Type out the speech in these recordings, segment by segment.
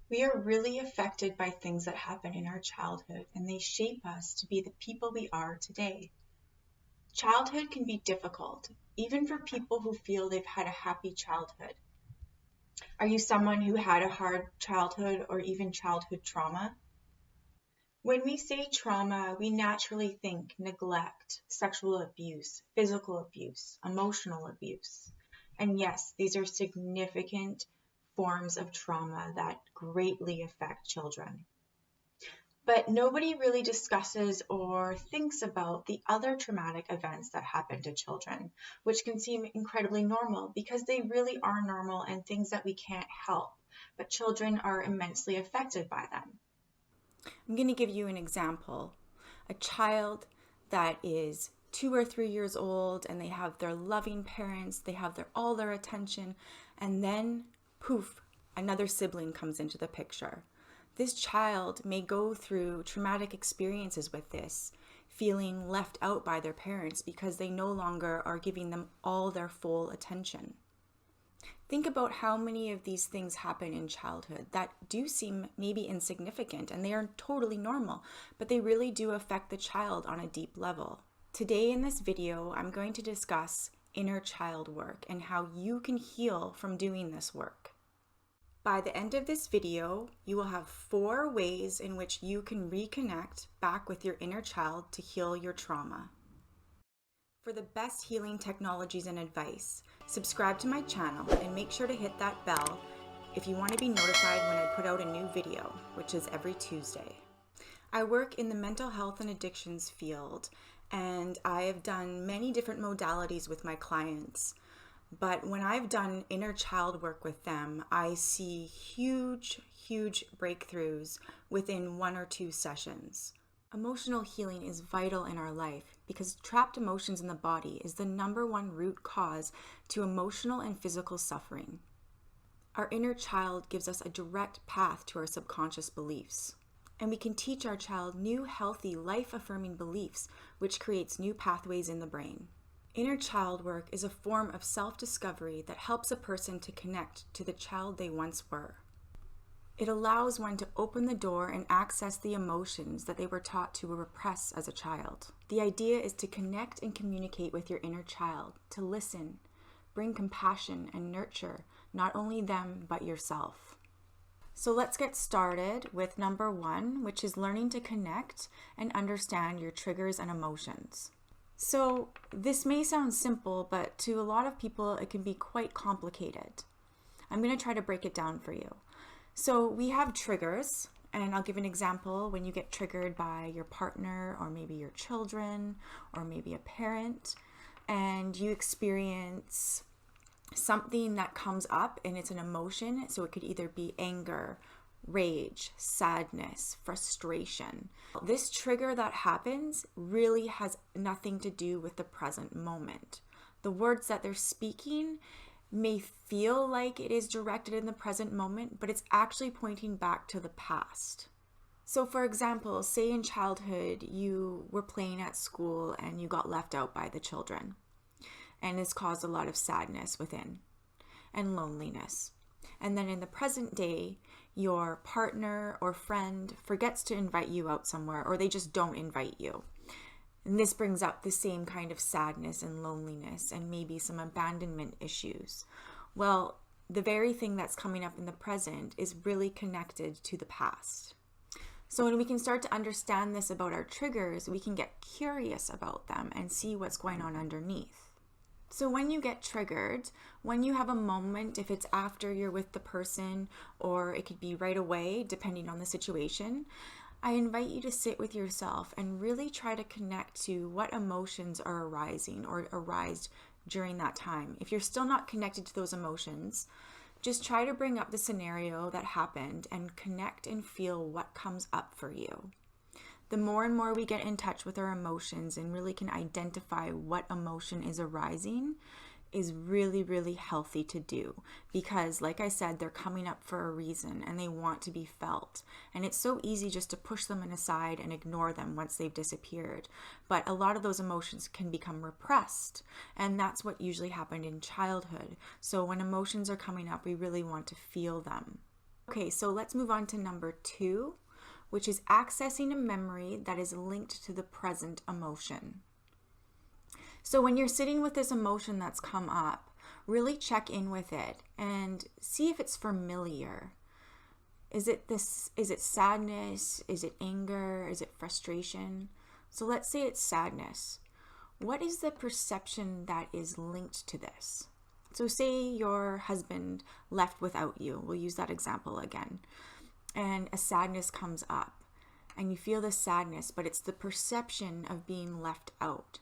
We are really affected by things that happen in our childhood, and they shape us to be the people we are today. Childhood can be difficult, even for people who feel they've had a happy childhood. Are you someone who had a hard childhood or even childhood trauma? When we say trauma, we naturally think neglect, sexual abuse, physical abuse, emotional abuse. And yes, these are significant forms of trauma that greatly affect children. But nobody really discusses or thinks about the other traumatic events that happen to children, which can seem incredibly normal because they really are normal and things that we can't help, but children are immensely affected by them. I'm going to give you an example. A child that is 2 or 3 years old and they have their loving parents, they have all their attention, and then poof, another sibling comes into the picture. This child may go through traumatic experiences with this, feeling left out by their parents because they no longer are giving them all their full attention. Think about how many of these things happen in childhood that do seem maybe insignificant and they are totally normal, but they really do affect the child on a deep level. Today in this video, I'm going to discuss inner child work and how you can heal from doing this work. By the end of this video, you will have 4 ways in which you can reconnect back with your inner child to heal your trauma. For the best healing technologies and advice, subscribe to my channel and make sure to hit that bell if you want to be notified when I put out a new video, which is every Tuesday. I work in the mental health and addictions field, and I have done many different modalities with my clients. But when I've done inner child work with them, I see huge breakthroughs within 1 or 2 sessions. Emotional healing is vital in our life because trapped emotions in the body is the #1 root cause to emotional and physical suffering. Our inner child gives us a direct path to our subconscious beliefs, and we can teach our child new, healthy, life-affirming beliefs, which creates new pathways in the brain. Inner child work is a form of self-discovery that helps a person to connect to the child they once were. It allows one to open the door and access the emotions that they were taught to repress as a child. The idea is to connect and communicate with your inner child, to listen, bring compassion and nurture not only them but yourself. So let's get started with number 1, which is learning to connect and understand your triggers and emotions. So this may sound simple, but to a lot of people it can be quite complicated. I'm going to try to break it down for you. So we have triggers, and I'll give an example when you get triggered by your partner or maybe your children or maybe a parent, and you experience something that comes up and it's an emotion. So it could either be anger, rage, sadness, frustration. This trigger that happens really has nothing to do with the present moment. The words that they're speaking may feel like it is directed in the present moment, but it's actually pointing back to the past. So for example, say in childhood you were playing at school and you got left out by the children, and this caused a lot of sadness within and loneliness. And then in the present day, your partner or friend forgets to invite you out somewhere, or they just don't invite you. And this brings up the same kind of sadness and loneliness and maybe some abandonment issues. Well, the very thing that's coming up in the present is really connected to the past. So when we can start to understand this about our triggers, we can get curious about them and see what's going on underneath. So when you get triggered, when you have a moment, if it's after you're with the person, or it could be right away, depending on the situation, I invite you to sit with yourself and really try to connect to what emotions are arising or arise during that time. If you're still not connected to those emotions, just try to bring up the scenario that happened and connect and feel what comes up for you. The more and more we get in touch with our emotions and really can identify what emotion is arising is really healthy to do, because like I said, they're coming up for a reason and they want to be felt. And it's so easy just to push them aside and ignore them once they've disappeared. But a lot of those emotions can become repressed, and that's what usually happened in childhood. So when emotions are coming up, we really want to feel them. Okay, so let's move on to number 2, which is accessing a memory that is linked to the present emotion. So when you're sitting with this emotion that's come up, really check in with it and see if it's familiar. Is it sadness? Is it anger? Is it frustration? So let's say it's sadness. What is the perception that is linked to this? So say your husband left without you. We'll use that example again. And a sadness comes up and you feel the sadness, but it's the perception of being left out.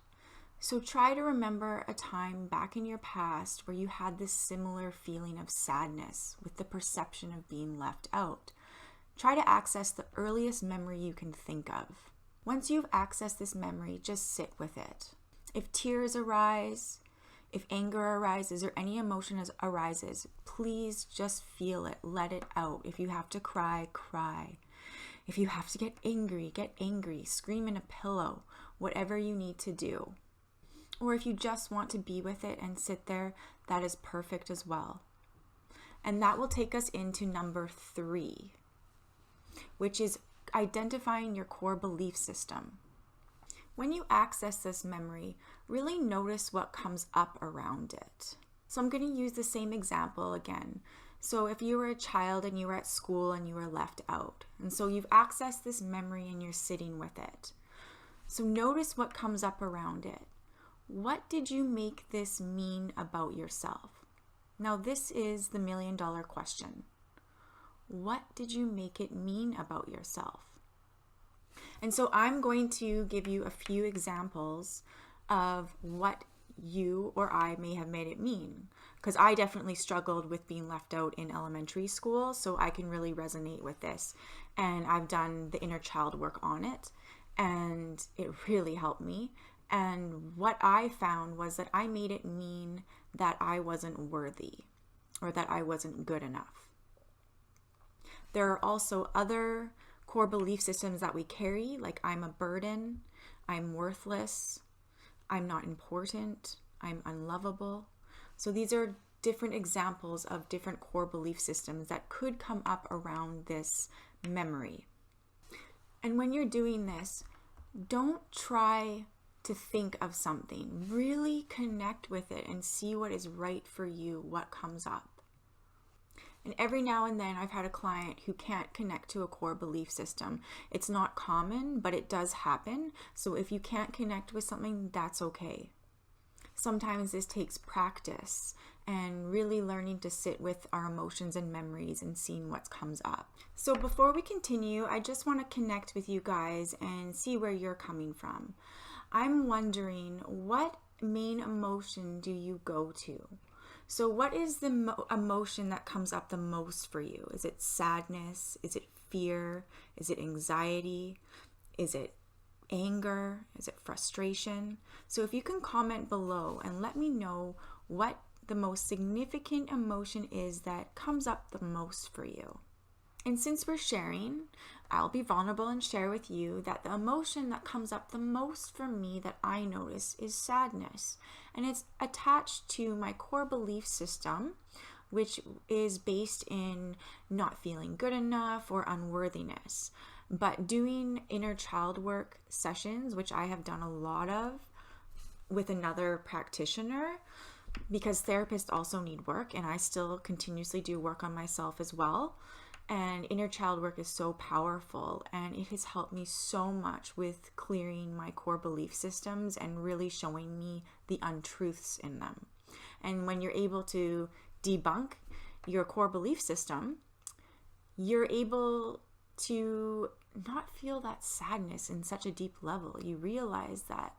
So try to remember a time back in your past where you had this similar feeling of sadness with the perception of being left out. Try to access the earliest memory you can think of. Once you've accessed this memory, just sit with it. If tears arise, if anger arises, or any emotion arises, please just feel it, let it out. If you have to cry, cry. If you have to get angry, scream in a pillow, whatever you need to do. Or if you just want to be with it and sit there, that is perfect as well. And that will take us into number 3, which is identifying your core belief system. When you access this memory, really notice what comes up around it. So I'm going to use the same example again. So if you were a child and you were at school and you were left out, and so you've accessed this memory and you're sitting with it. So notice what comes up around it. What did you make this mean about yourself? Now this is the $1 million question. What did you make it mean about yourself? And so I'm going to give you a few examples of what you or I may have made it mean. Because I definitely struggled with being left out in elementary school, so I can really resonate with this. And I've done the inner child work on it, and it really helped me. And what I found was that I made it mean that I wasn't worthy or that I wasn't good enough. There are also other core belief systems that we carry, like I'm a burden, I'm worthless, I'm not important, I'm unlovable. So these are different examples of different core belief systems that could come up around this memory. And when you're doing this, don't try to think of something. Really connect with it and see what is right for you, what comes up. And every now and then I've had a client who can't connect to a core belief system. It's not common, but it does happen. So if you can't connect with something, that's okay. Sometimes this takes practice and really learning to sit with our emotions and memories and seeing what comes up. So before we continue, I just want to connect with you guys and see where you're coming from. I'm wondering, what main emotion do you go to? So what is the emotion that comes up the most for you? Is it sadness? Is it fear? Is it anxiety? Is it anger? Is it frustration? So if you can comment below and let me know what the most significant emotion is that comes up the most for you. And since we're sharing, I'll be vulnerable and share with you that the emotion that comes up the most for me that I notice is sadness. And it's attached to my core belief system, which is based in not feeling good enough or unworthiness. But doing inner child work sessions, which I have done a lot of with another practitioner, because therapists also need work, and I still continuously do work on myself as well. And inner child work is so powerful, and it has helped me so much with clearing my core belief systems and really showing me the untruths in them. And when you're able to debunk your core belief system, you're able to not feel that sadness in such a deep level. You realize that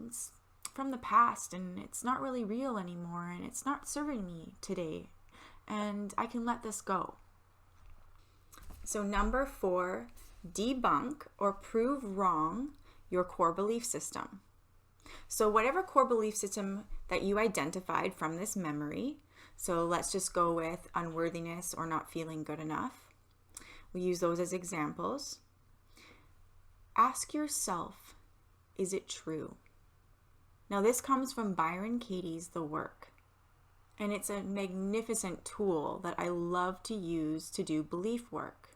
it's from the past and it's not really real anymore, and it's not serving me today, and I can let this go. So number 4, debunk or prove wrong your core belief system. So whatever core belief system that you identified from this memory, so let's just go with unworthiness or not feeling good enough. We use those as examples. Ask yourself, is it true? Now this comes from Byron Katie's The Work. And it's a magnificent tool that I love to use to do belief work.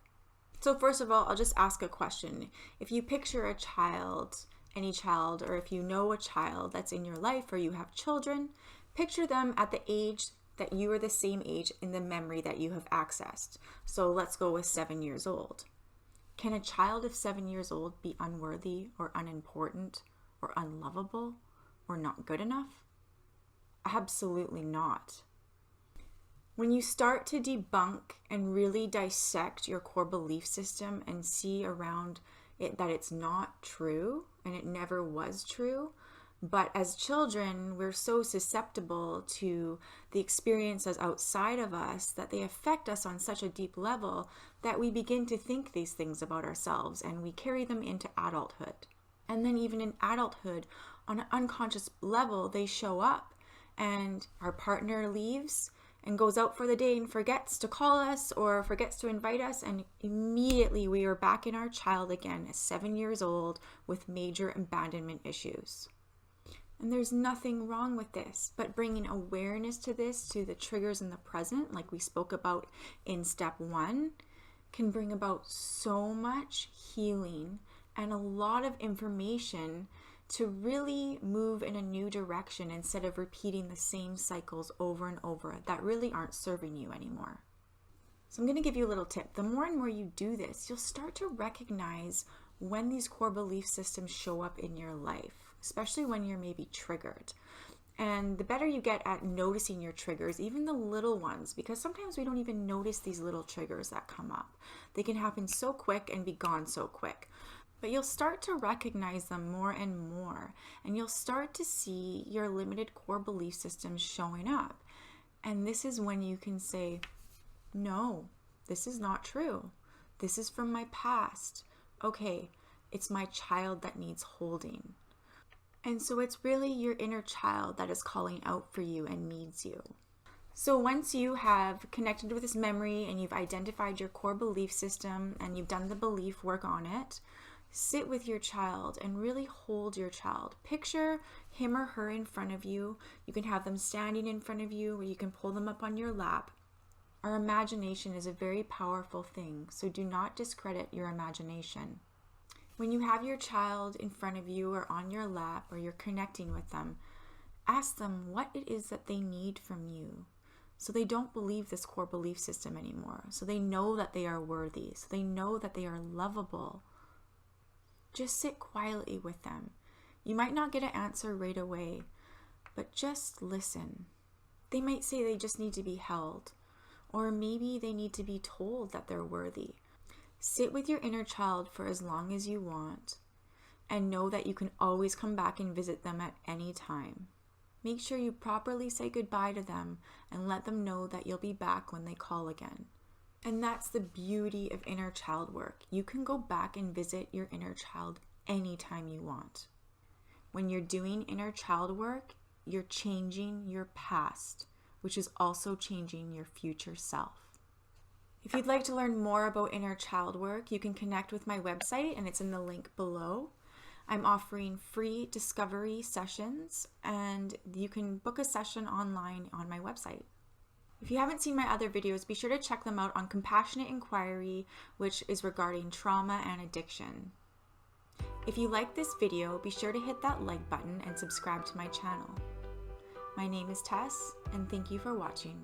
So first of all, I'll just ask a question. If you picture a child, any child, or if you know a child that's in your life or you have children, picture them at the age that you are the same age in the memory that you have accessed. So let's go with 7 years old. Can a child of 7 years old be unworthy or unimportant or unlovable or not good enough? Absolutely not. When you start to debunk and really dissect your core belief system and see around it that it's not true and it never was true, but as children, we're so susceptible to the experiences outside of us that they affect us on such a deep level that we begin to think these things about ourselves and we carry them into adulthood. And then even in adulthood, on an unconscious level, they show up and our partner leaves and goes out for the day and forgets to call us or forgets to invite us, and immediately we are back in our child again at 7 years old with major abandonment issues. And there's nothing wrong with this, but bringing awareness to this, to the triggers in the present, like we spoke about in step 1, can bring about so much healing and a lot of information to really move in a new direction instead of repeating the same cycles over and over that really aren't serving you anymore. So I'm going to give you a little tip. The more and more you do this, you'll start to recognize when these core belief systems show up in your life, especially when you're maybe triggered. And the better you get at noticing your triggers, even the little ones, because sometimes we don't even notice these little triggers that come up. They can happen so quick and be gone so quick. But you'll start to recognize them more and more, and you'll start to see your limited core belief systems showing up. And this is when you can say, no, this is not true. This is from my past. Okay, it's my child that needs holding. And so it's really your inner child that is calling out for you and needs you. So once you have connected with this memory and you've identified your core belief system and you've done the belief work on it, sit with your child and really hold your child. Picture him or her in front of you. You can have them standing in front of you, or you can pull them up on your lap. Our imagination is a very powerful thing, so do not discredit your imagination. When you have your child in front of you or on your lap, or you're connecting with them, ask them what it is that they need from you, so they don't believe this core belief system anymore, so they know that they are worthy, so they know that they are lovable. Just sit quietly with them. You might not get an answer right away, but just listen. They might say they just need to be held, or maybe they need to be told that they're worthy. Sit with your inner child for as long as you want, and know that you can always come back and visit them at any time. Make sure you properly say goodbye to them and let them know that you'll be back when they call again. And that's the beauty of inner child work. You can go back and visit your inner child anytime you want. When you're doing inner child work, you're changing your past, which is also changing your future self. If you'd like to learn more about inner child work, you can connect with my website, and it's in the link below. I'm offering free discovery sessions, and you can book a session online on my website. If you haven't seen my other videos, be sure to check them out on Compassionate Inquiry, which is regarding trauma and addiction. If you like this video, be sure to hit that like button and subscribe to my channel. My name is Tess, and thank you for watching.